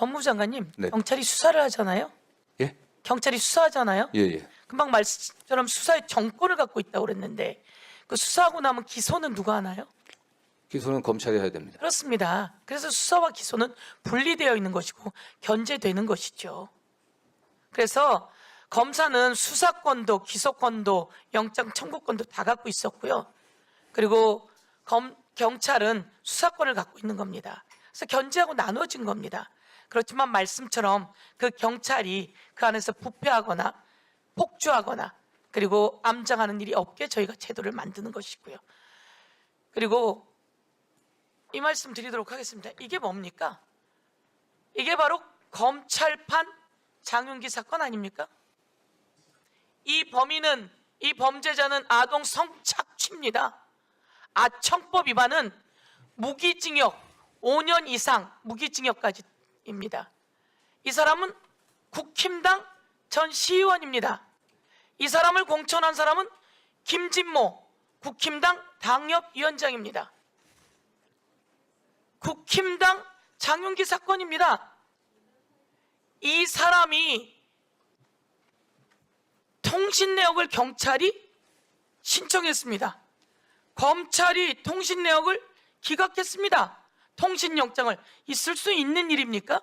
법무부 장관님, 네. 경찰이 수사를 하잖아요. 예? 경찰이 수사하잖아요. 예. 금방 말씀처럼 수사의 정권을 갖고 있다고 그랬는데 그 수사하고 나면 기소는 누가 하나요? 기소는 검찰이 해야 됩니다. 그렇습니다. 그래서 수사와 기소는 분리되어 있는 것이고 견제되는 것이죠. 그래서 검사는 수사권도 기소권도 영장 청구권도 다 갖고 있었고요. 그리고 경찰은 수사권을 갖고 있는 겁니다. 그래서 견제하고 나눠진 겁니다. 그렇지만 말씀처럼 그 경찰이 그 안에서 부패하거나 폭주하거나 그리고 암장하는 일이 없게 저희가 제도를 만드는 것이고요. 그리고 이 말씀 드리도록 하겠습니다. 이게 뭡니까? 이게 바로 검찰판 장윤기 사건 아닙니까? 이 범인은, 이 범죄자는 아동 성착취입니다. 아청법 위반은 무기징역 5년 이상 무기징역까지입니다. 이 사람은 국힘당 전 시의원입니다. 이 사람을 공천한 사람은 김진모 국힘당 당협위원장입니다. 국힘당 장윤기 사건입니다. 이 사람이 통신 내역을 경찰이 신청했습니다. 검찰이 통신 내역을 기각했습니다. 통신영장을 있을 수 있는 일입니까?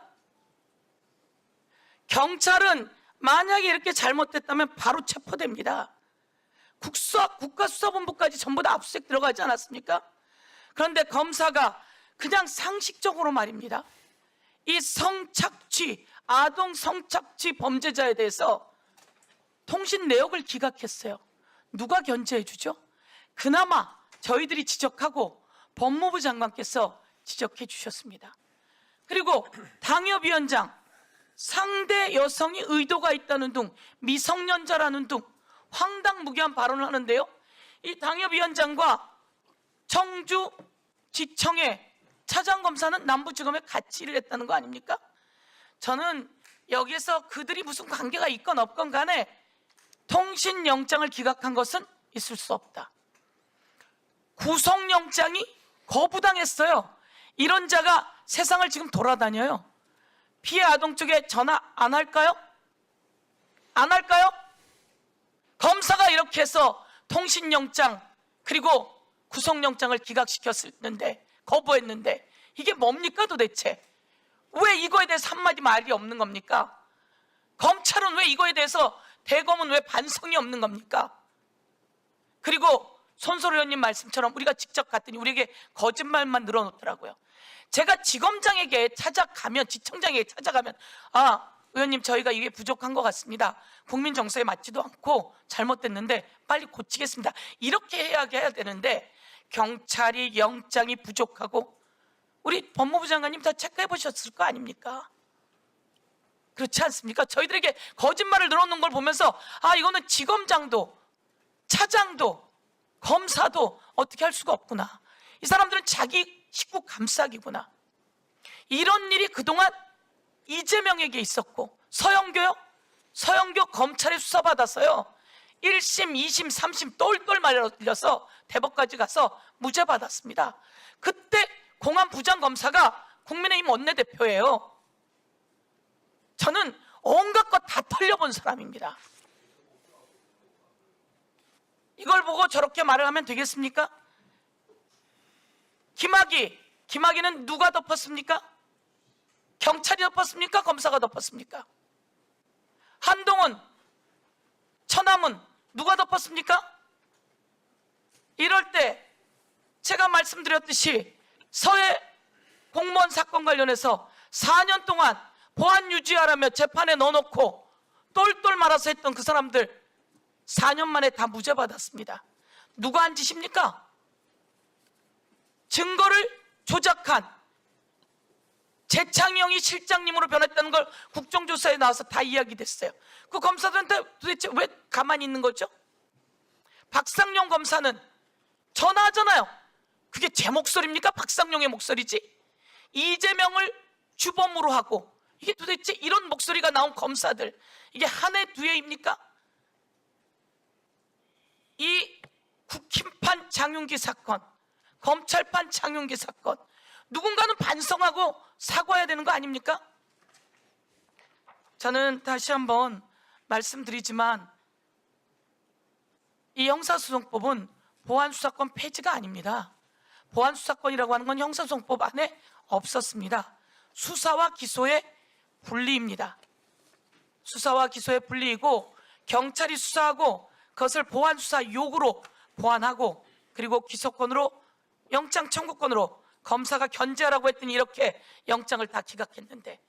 경찰은 만약에 이렇게 잘못됐다면 바로 체포됩니다. 국가수사본부까지 전부 다 압수수색 들어가지 않았습니까? 그런데 검사가 그냥 상식적으로 말입니다. 이 성착취, 아동 성착취 범죄자에 대해서 통신 내역을 기각했어요. 누가 견제해 주죠? 그나마 저희들이 지적하고 법무부 장관께서 지적해 주셨습니다. 그리고 당협위원장, 상대 여성이 의도가 있다는 등 미성년자라는 등 황당무계한 발언을 하는데요. 이 당협위원장과 청주지청의 차장검사는 남부지검에 같이 일을 했다는 거 아닙니까? 저는 여기에서 그들이 무슨 관계가 있건 없건 간에 통신영장을 기각한 것은 있을 수 없다. 구속영장이 거부당했어요. 이런 자가 세상을 지금 돌아다녀요. 피해 아동 쪽에 전화 안 할까요? 안 할까요? 검사가 이렇게 해서 통신영장 그리고 구속영장을 기각시켰는데 거부했는데 이게 뭡니까 도대체? 왜 이거에 대해서 한마디 말이 없는 겁니까? 검찰은 왜 이거에 대해서 대검은 왜 반성이 없는 겁니까? 그리고 손소로 의원님 말씀처럼 우리가 직접 갔더니 우리에게 거짓말만 늘어놓더라고요. 제가 지검장에게 찾아가면, 지청장에게 찾아가면 의원님 저희가 이게 부족한 것 같습니다. 국민 정서에 맞지도 않고 잘못됐는데 빨리 고치겠습니다. 이렇게 해야 되는데 경찰이 영장이 부족하고 우리 법무부 장관님 다 체크해 보셨을 거 아닙니까? 그렇지 않습니까? 저희들에게 거짓말을 늘어놓는 걸 보면서 이거는 지검장도 차장도 검사도 어떻게 할 수가 없구나. 이 사람들은 자기 식구 감싸기구나. 이런 일이 그동안 이재명에게 있었고 서영교요? 서영교 검찰에 수사받아서요 1심, 2심, 3심 똘똘 말려서 대법까지 가서 무죄 받았습니다. 그때 공안 부장검사가 국민의힘 원내대표예요. 저는 온갖 것 다 털려본 사람입니다. 이걸 보고 저렇게 말을 하면 되겠습니까? 김학의는 누가 덮었습니까? 경찰이 덮었습니까? 검사가 덮었습니까? 한동훈, 천하문 누가 덮었습니까? 이럴 때 제가 말씀드렸듯이 서해 공무원 사건 관련해서 4년 동안 보안 유지하라며 재판에 넣어놓고 똘똘 말아서 했던 그 사람들 4년 만에 다 무죄 받았습니다. 누가 한 짓입니까? 증거를 조작한 재창이 형이 실장님으로 변했다는 걸 국정조사에 나와서 다 이야기됐어요. 그 검사들한테 도대체 왜 가만히 있는 거죠? 박상용 검사는 전화하잖아요. 그게 제 목소리입니까? 박상용의 목소리지. 이재명을 주범으로 하고 이게 도대체 이런 목소리가 나온 검사들 이게 한 해 두 해입니까? 이 국힘판 장윤기 사건, 검찰판 장윤기 사건 누군가는 반성하고 사과해야 되는 거 아닙니까? 저는 다시 한번 말씀드리지만 이 형사소송법은 보안수사권 폐지가 아닙니다. 보안수사권이라고 하는 건 형사소송법 안에 없었습니다. 수사와 기소의 분리입니다. 수사와 기소의 분리이고 경찰이 수사하고 그것을 보안수사 요구로 보완하고 그리고 기소권으로 영장 청구권으로 검사가 견제하라고 했더니 이렇게 영장을 다 기각했는데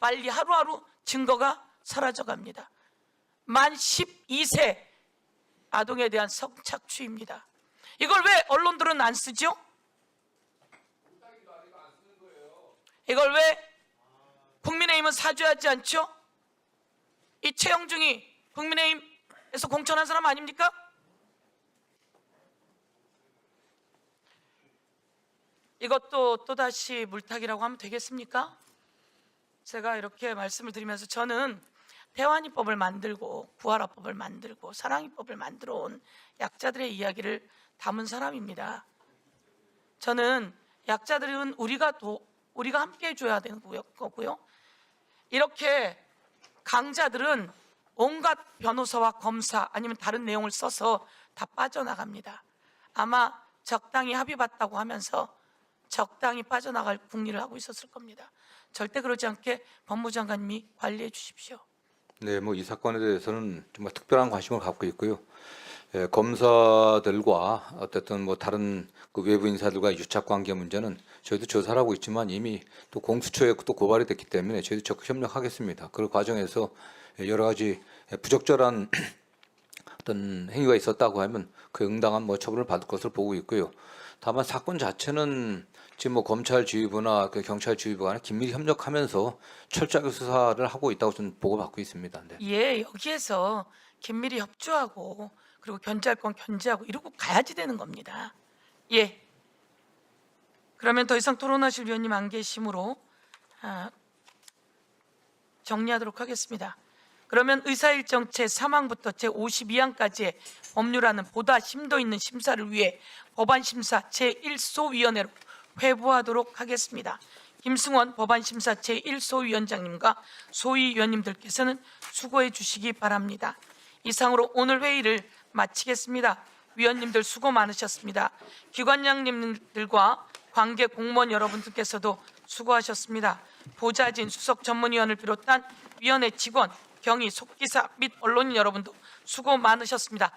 빨리 하루하루 증거가 사라져갑니다. 만 12세 아동에 대한 성착취입니다. 이걸 왜 언론들은 안 쓰죠? 이걸 왜 국민의힘은 사죄하지 않죠? 이 최영중이 국민의힘에서 공천한 사람 아닙니까? 이것도 또다시 물타기라고 하면 되겠습니까? 제가 이렇게 말씀을 드리면서 저는 대환이법을 만들고 부활화법을 만들고 사랑이법을 만들어 온 약자들의 이야기를 담은 사람입니다. 저는 약자들은 우리가 함께 해줘야 되는 거고요. 이렇게 강자들은 온갖 변호사와 검사 아니면 다른 내용을 써서 다 빠져나갑니다. 아마 적당히 합의 봤다고 하면서 적당히 빠져나갈 궁리를 하고 있었을 겁니다. 절대 그러지 않게 법무장관님이 관리해 주십시오. 네, 뭐 이 사건에 대해서는 정말 특별한 관심을 갖고 있고요. 검사들과 어쨌든 뭐 다른 그 외부 인사들과 유착 관계 문제는 저희도 조사를 하고 있지만 이미 또 공수처에 또 고발이 됐기 때문에 저희도 적극 협력하겠습니다. 그 과정에서 여러 가지 부적절한 어떤 행위가 있었다고 하면 그 응당한 뭐 처분을 받을 것을 보고 있고요. 다만 사건 자체는 지금 뭐 검찰 지휘부나 그 경찰 지휘부가 긴밀히 협력하면서 철저하게 수사를 하고 있다고 저는 보고받고 있습니다. 네. 예, 여기에서 긴밀히 협조하고 그리고 견제할 건 견제하고 이러고 가야지 되는 겁니다. 예. 그러면 더 이상 토론하실 위원님 안 계시므로 정리하도록 하겠습니다. 그러면 의사일정 제3항부터 제52항까지의 법률안은 보다 심도 있는 심사를 위해 법안심사 제1소위원회로 회부하도록 하겠습니다. 김승원 법안심사 제1소위원장님과 소위위원님들께서는 수고해 주시기 바랍니다. 이상으로 오늘 회의를 마치겠습니다. 위원님들 수고 많으셨습니다. 기관장님들과 관계 공무원 여러분들께서도 수고하셨습니다. 보좌진 수석 전문위원을 비롯한 위원회 직원, 경위, 속기사 및 언론인 여러분도 수고 많으셨습니다.